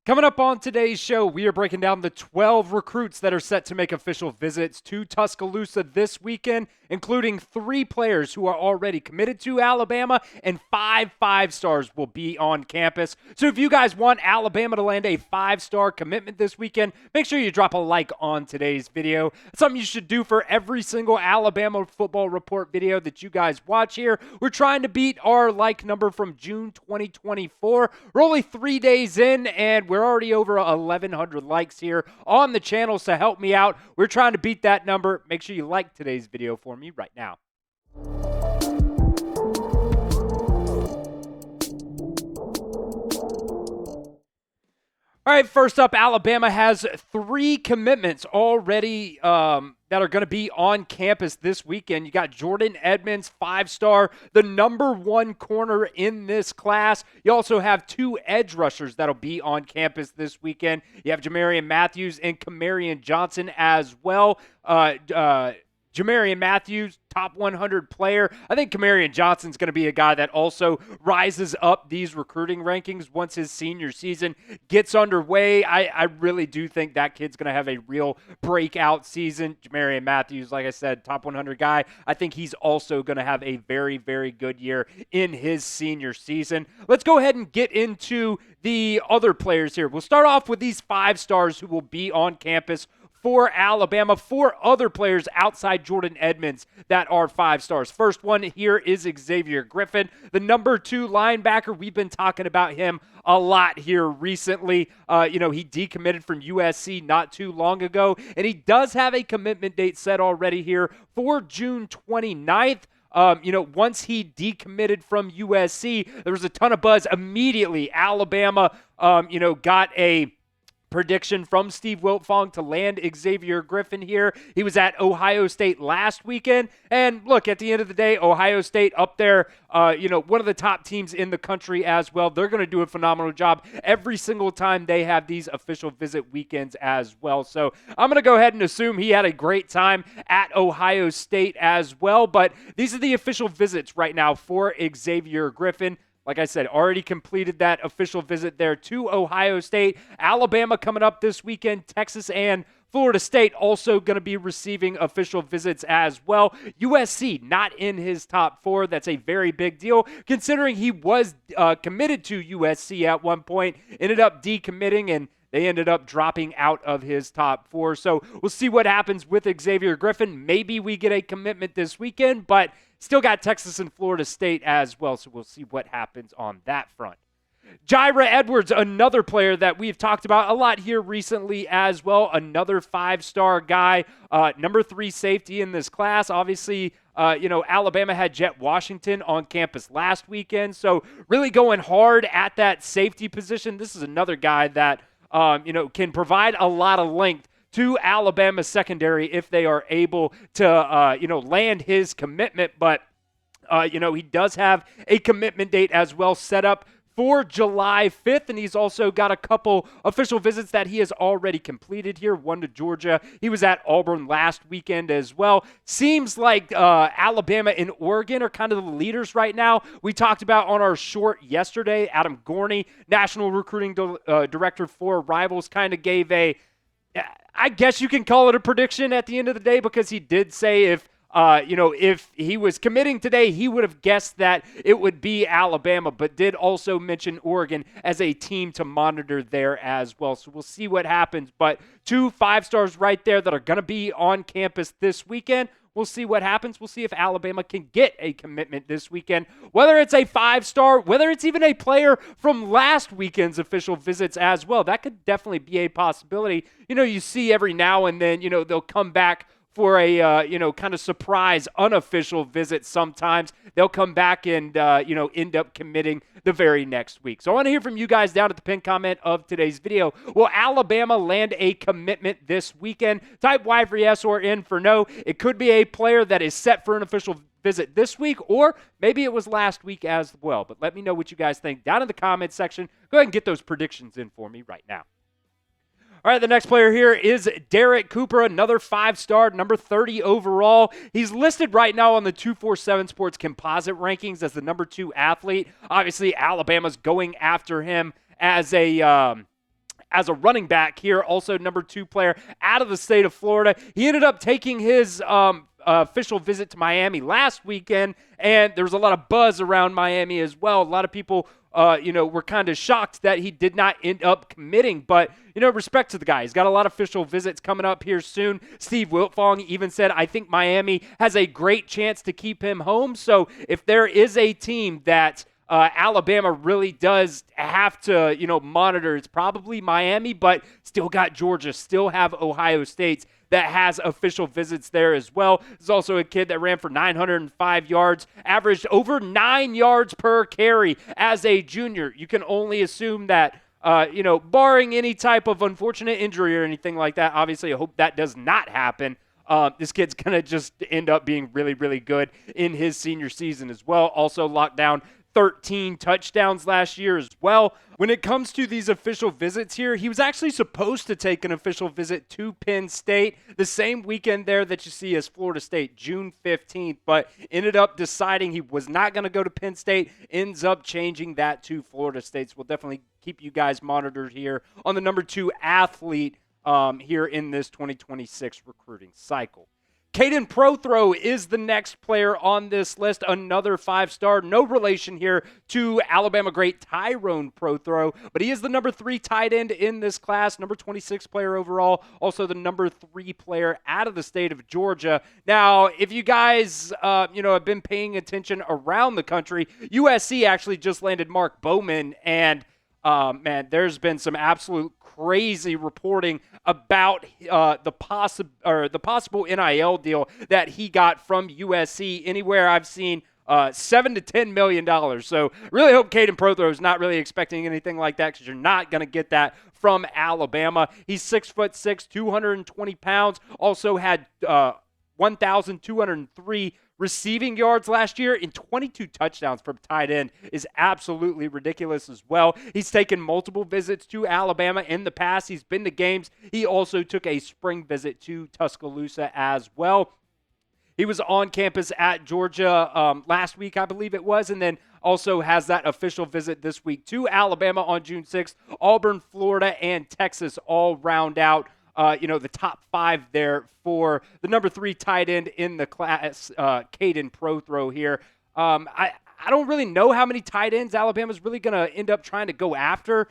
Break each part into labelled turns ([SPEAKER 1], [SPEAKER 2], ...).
[SPEAKER 1] Coming up on today's show, we are breaking down the 12 recruits that are set to make official visits to Tuscaloosa this weekend, including 3 players who are already committed to Alabama, and 5 5-stars will be on campus. So if you guys want Alabama to land a 5-star commitment this weekend, make sure you drop a like on today's video. It's something you should do for every single Alabama football report video that you guys watch here. We're trying to beat our like number from June 2024. We're only 3 days in, and we're already over 1,100 likes here on the channel, so help me out. We're trying to beat that number. Make sure you like today's video for me right now. All right, first up, Alabama has 3 commitments already that are going to be on campus this weekend. You got Jorden Edmonds, 5-star, the number 1 corner in this class. You also have 2 edge rushers that'll be on campus this weekend. You have Jamarion and Kamhariyan Johnson as well. Jamarion, top 100 player. I think Kamhariyan Johnson's going to be a guy that also rises up these recruiting rankings once his senior season gets underway. I really do think that kid's going to have a real breakout season. Jamarion, like I said, top 100 guy. I think he's also going to have a very, very good year in his senior season. Let's go ahead and get into the other players here. We'll start off with these 5-stars who will be on campus for Alabama, 4 other players outside Jorden Edmonds that are 5-stars. First one here is Xavier Griffin, the number 2 linebacker. We've been talking about him a lot here recently. He decommitted from USC not too long ago, and he does have a commitment date set already here for June 29th. Once he decommitted from USC, there was a ton of buzz immediately. Alabama, got a prediction from Steve Wiltfong to land Xavier Griffin here. He was at Ohio State last weekend. And look, at the end of the day, Ohio State up there, one of the top teams in the country as well. They're going to do a phenomenal job every single time they have these official visit weekends as well. So I'm going to go ahead and assume he had a great time at Ohio State as well. But these are the official visits right now for Xavier Griffin. Like I said, already completed that official visit there to Ohio State. Alabama coming up this weekend. Texas and Florida State also going to be receiving official visits as well. USC not in his top 4. That's a very big deal considering he was committed to USC at one point, ended up decommitting, and they ended up dropping out of his top 4. So we'll see what happens with Xavier Griffin. Maybe we get a commitment this weekend, but still got Texas and Florida State as well. So we'll see what happens on that front. Gyra Edwards, another player that we've talked about a lot here recently as well. Another 5-star guy, number 3 safety in this class. Obviously, Alabama had Jet Washington on campus last weekend. So really going hard at that safety position. This is another guy that can provide a lot of length to Alabama's secondary if they are able to, land his commitment. But, he does have a commitment date as well set up for July 5th, and he's also got a couple official visits that he has already completed here. One to Georgia. He was at Auburn last weekend as well. Seems like Alabama and Oregon are kind of the leaders right now. We talked about on our short yesterday, Adam Gorney, National Recruiting Director for Rivals, kind of gave I guess you can call it a prediction at the end of the day, because he did say if he was committing today, he would have guessed that it would be Alabama, but did also mention Oregon as a team to monitor there as well. So we'll see what happens. But 2 5-stars right there that are going to be on campus this weekend. We'll see what happens. We'll see if Alabama can get a commitment this weekend, whether it's a 5-star, whether it's even a player from last weekend's official visits as well. That could definitely be a possibility. You see every now and then, they'll come back for a, kind of surprise unofficial visit sometimes. They'll come back and, end up committing the very next week. So I want to hear from you guys down at the pinned comment of today's video. Will Alabama land a commitment this weekend? Type Y for yes or N for no. It could be a player that is set for an official visit this week, or maybe it was last week as well. But let me know what you guys think down in the comments section. Go ahead and get those predictions in for me right now. All right, the next player here is Derrek Cooper, another 5-star, number 30 overall. He's listed right now on the 247 Sports composite rankings as the number 2 athlete. Obviously, Alabama's going after him as a as a running back here, also number 2 player out of the state of Florida. He ended up taking his official visit to Miami last weekend, and there was a lot of buzz around Miami as well. A lot of people were kind of shocked that he did not end up committing. But, respect to the guy. He's got a lot of official visits coming up here soon. Steve Wiltfong even said, I think Miami has a great chance to keep him home. So if there is a team that Alabama really does have to, monitor, it's probably Miami, but still got Georgia, still have Ohio State that has official visits there as well. There's also a kid that ran for 905 yards, averaged over 9 yards per carry as a junior. You can only assume that, barring any type of unfortunate injury or anything like that, obviously I hope that does not happen. This kid's going to just end up being really, really good in his senior season as well. Also locked down 13 touchdowns last year as well. When it comes to these official visits here, he was actually supposed to take an official visit to Penn State the same weekend there that you see as Florida State, June 15th, but ended up deciding he was not going to go to Penn State, ends up changing that to Florida State. So we'll definitely keep you guys monitored here on the number 2 athlete here in this 2026 recruiting cycle. Kaiden Prothro is the next player on this list, another 5-star. No relation here to Alabama great Tyrone Prothro, but he is the number 3 tight end in this class, number 26 player overall, also the number 3 player out of the state of Georgia. Now, if you guys, have been paying attention around the country, USC actually just landed Mark Bowman, and there's been some absolute crazy reporting about the possible NIL deal that he got from USC. Anywhere I've seen $7 to $10 million. So really hope Kaiden Prothro is not really expecting anything like that, because you're not going to get that from Alabama. He's 6'6", 220 pounds. Also had 1,203 receiving yards last year, and 22 touchdowns from tight end is absolutely ridiculous as well. He's taken multiple visits to Alabama in the past. He's been to games. He also took a spring visit to Tuscaloosa as well. He was on campus at Georgia last week, I believe it was, and then also has that official visit this week to Alabama on June 6th. Auburn, Florida, and Texas all round out the top 5 there for the number 3 tight end in the class, Kaiden Prothro here. I don't really know how many tight ends Alabama's really going to end up trying to go after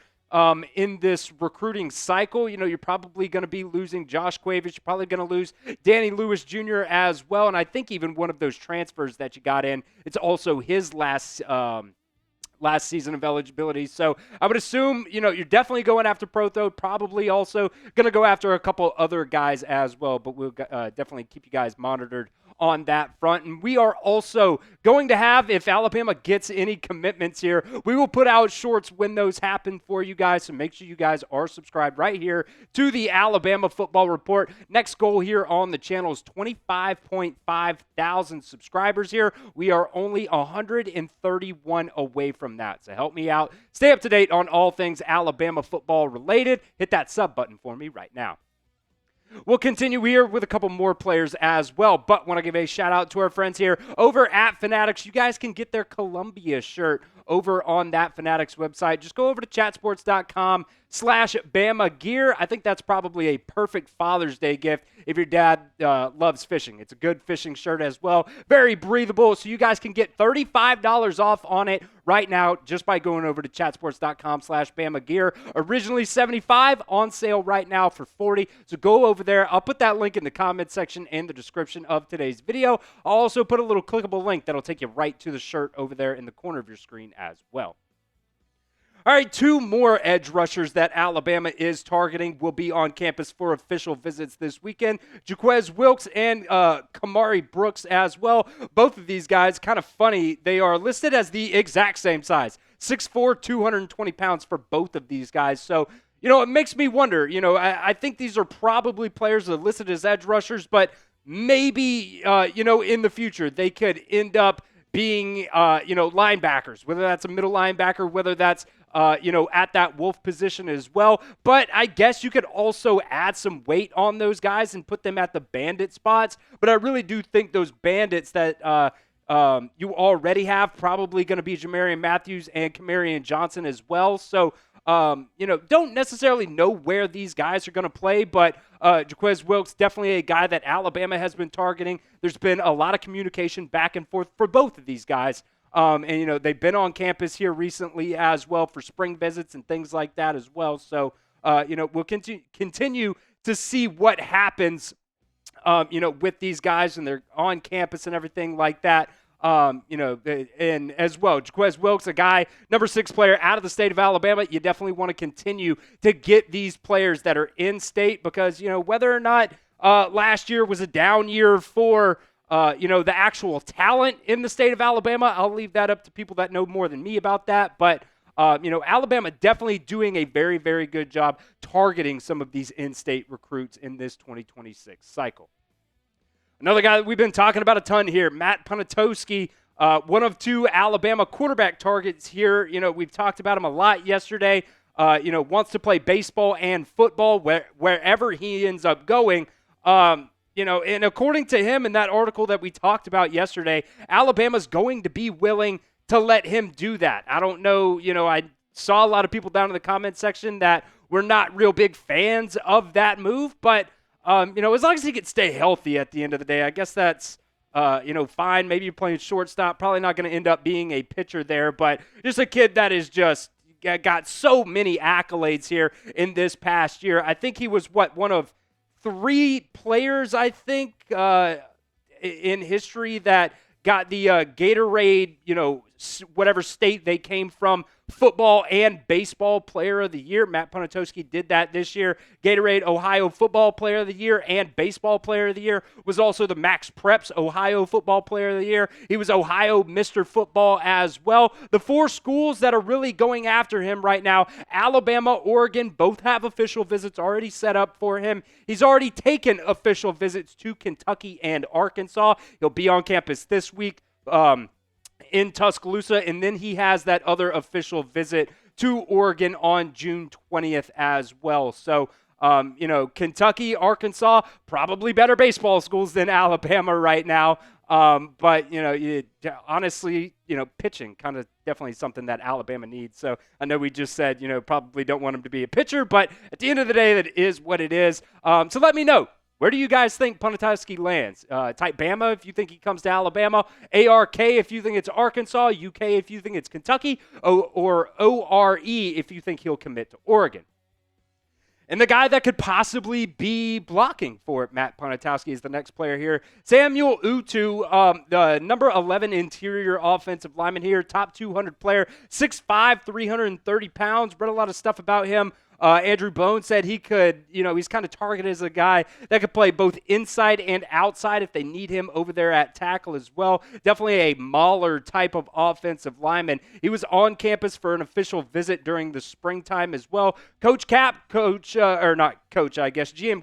[SPEAKER 1] in this recruiting cycle. You're probably going to be losing Josh Quavish. You're probably going to lose Danny Lewis Jr. as well. And I think even one of those transfers that you got in, it's also his last season of eligibility. So I would assume, you're definitely going after Prothro, probably also going to go after a couple other guys as well, but we'll definitely keep you guys monitored on that front. And we are also going to have, if Alabama gets any commitments here, we will put out shorts when those happen for you guys. So make sure you guys are subscribed right here to the Alabama Football Report. Next goal here on the channel is 25.5 thousand subscribers here. We are only 131 away from that. So help me out. Stay up to date on all things Alabama football related. Hit that sub button for me right now. We'll continue here with a couple more players as well, but want to give a shout out to our friends here over at Fanatics. You guys can get their Columbia shirt over on that Fanatics website. Just go over to chatsports.com/Bama Gear. I think that's probably a perfect Father's Day gift if your dad loves fishing. It's a good fishing shirt as well. Very breathable, so you guys can get $35 off on it right now just by going over to chatsports.com/Bama Gear. Originally $75, on sale right now for $40. So go over there. I'll put that link in the comment section and the description of today's video. I'll also put a little clickable link that'll take you right to the shirt over there in the corner of your screen as well. All right, 2 more edge rushers that Alabama is targeting will be on campus for official visits this weekend. Jaquez Wilkes and Khamari Brooks as well. Both of these guys, kind of funny, they are listed as the exact same size. 6'4", 220 pounds for both of these guys. So, it makes me wonder, I think these are probably players that are listed as edge rushers, but maybe, in the future they could end up being, linebackers, whether that's a middle linebacker, whether that's, at that wolf position as well. But I guess you could also add some weight on those guys and put them at the bandit spots. But I really do think those bandits that you already have probably going to be Jamarion Matthews and Kamhariyan Johnson as well. So don't necessarily know where these guys are going to play, but Jaquez Wilkes, definitely a guy that Alabama has been targeting. There's been a lot of communication back and forth for both of these guys. They've been on campus here recently as well for spring visits and things like that as well. So, we'll continue to see what happens, with these guys and they're on campus and everything like that. And as well, Jaquez Wilkes, a guy, number 6 player out of the state of Alabama. You definitely want to continue to get these players that are in state because, whether or not last year was a down year for, the actual talent in the state of Alabama, I'll leave that up to people that know more than me about that. But, Alabama definitely doing a very, very good job targeting some of these in-state recruits in this 2026 cycle. Another guy that we've been talking about a ton here, Matt Ponitowski, one of 2 Alabama quarterback targets here. We've talked about him a lot yesterday. Wants to play baseball and football wherever he ends up going. And according to him in that article that we talked about yesterday, Alabama's going to be willing to let him do that. I don't know, I saw a lot of people down in the comment section that were not real big fans of that move, but as long as he can stay healthy at the end of the day, I guess that's, fine. Maybe you're playing shortstop. Probably not going to end up being a pitcher there, but just a kid that is just got so many accolades here in this past year. I think he was, one of 3 players, I think, in history that got the Gatorade, whatever state they came from, football and baseball player of the year. Matt Ponatowski did that this year. Gatorade Ohio football player of the year and baseball player of the year. Was also the Max Preps Ohio football player of the year. He was Ohio Mr. Football as well. The 4 schools that are really going after him right now, Alabama, Oregon, both have official visits already set up for him. He's already taken official visits to Kentucky and Arkansas. He'll be on campus this week. In Tuscaloosa, and then he has that other official visit to Oregon on June 20th as well. So, Kentucky, Arkansas, probably better baseball schools than Alabama right now. But, honestly, pitching kind of definitely something that Alabama needs. So I know we just said, probably don't want him to be a pitcher, but at the end of the day, that is what it is. So let me know. Where do you guys think Ponitowski lands? Type Bama if you think he comes to Alabama, ARK if you think it's Arkansas, UK if you think it's Kentucky, or ORE if you think he'll commit to Oregon. And the guy that could possibly be blocking for Matt Ponitowski is the next player here. Samuel Utu, the number 11 interior offensive lineman here, top 200 player, 6'5", 330 pounds. Read a lot of stuff about him. Andrew Bone said he could, he's kind of targeted as a guy that could play both inside and outside if they need him over there at tackle as well. Definitely a mauler type of offensive lineman. He was on campus for an official visit during the springtime as well. GM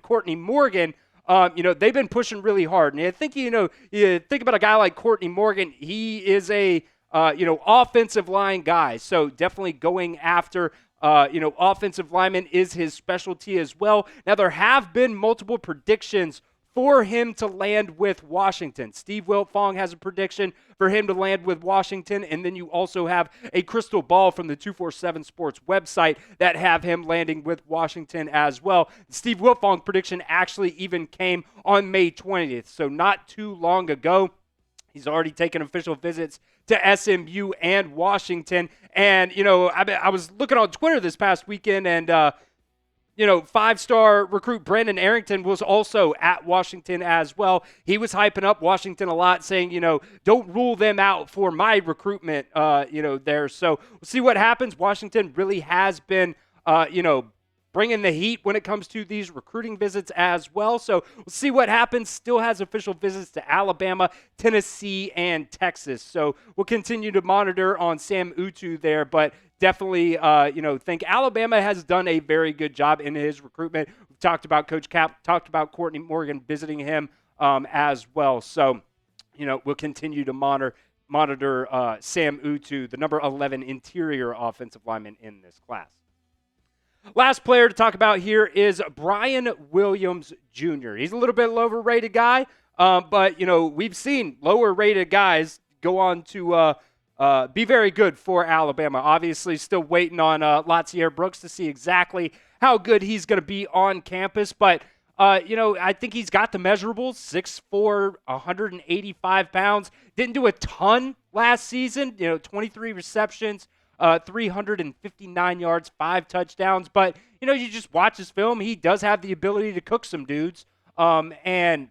[SPEAKER 1] Courtney Morgan, they've been pushing really hard. And I think, you think about a guy like Courtney Morgan, he is a, offensive line guy. So definitely going after offensive lineman is his specialty as well. Now, there have been multiple predictions for him to land with Washington. Steve Wiltfong has a prediction for him to land with Washington, and then you also have a crystal ball from the 247 Sports website that have him landing with Washington as well. Steve Wiltfong's prediction actually even came on May 20th, so not too long ago. He's already taken official visits to SMU and Washington. And, I was looking on Twitter this past weekend, and, 5-star recruit Brandon Arrington was also at Washington as well. He was hyping up Washington a lot, saying, don't rule them out for my recruitment, there. So we'll see what happens. Washington really has been, bringing the heat when it comes to these recruiting visits as well. So we'll see what happens. Still has official visits to Alabama, Tennessee, and Texas. So we'll continue to monitor on Sam Utu there, but definitely, think Alabama has done a very good job in his recruitment. We've talked about Coach Cap, talked about Courtney Morgan visiting him as well. So, we'll continue to monitor Sam Utu, the number 11 interior offensive lineman in this class. Last player to talk about here is Brian Williams Jr. He's a little bit lower-rated guy, but, we've seen lower-rated guys go on to be very good for Alabama. Obviously, still waiting on Latsier Brooks to see exactly how good he's going to be on campus. But, I think he's got the measurables, 6'4", 185 pounds. Didn't do a ton last season, 23 receptions, 359 yards, 5 touchdowns. But, you just watch his film. He does have the ability to cook some dudes. This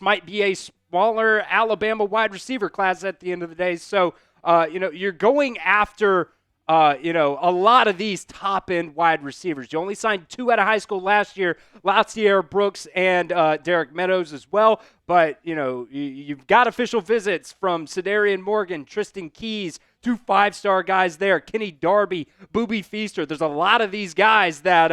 [SPEAKER 1] might be a smaller Alabama wide receiver class at the end of the day. So, you're going after, a lot of these top-end wide receivers. You only signed 2 out of high school last year, Latsier Brooks and Derek Meadows as well. But, you've got official visits from Cedarian Morgan, Tristan Keys, 2 5-star guys there, Kenny Darby, Booby Feaster. There's a lot of these guys that,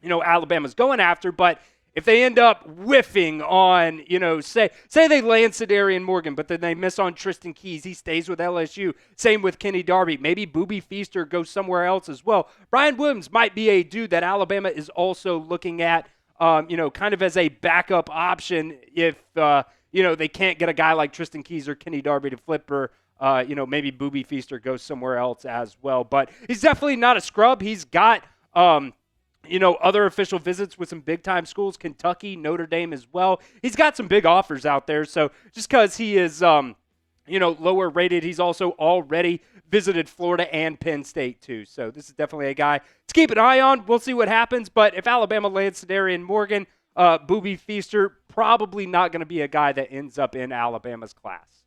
[SPEAKER 1] Alabama's going after, but if they end up whiffing on, say they land Cedarian Morgan, but then they miss on Tristan Keys, he stays with LSU. Same with Kenny Darby. Maybe Booby Feaster goes somewhere else as well. Brian Williams might be a dude that Alabama is also looking at, kind of as a backup option if, they can't get a guy like Tristan Keys or Kenny Darby to flip, or, maybe Booby Feaster goes somewhere else as well. But he's definitely not a scrub. He's got, other official visits with some big-time schools, Kentucky, Notre Dame as well. He's got some big offers out there. So just because he is, lower rated, he's also already visited Florida and Penn State too. So this is definitely a guy to keep an eye on. We'll see what happens. But if Alabama lands Cedarian Morgan, Booby Feaster, probably not going to be a guy that ends up in Alabama's class.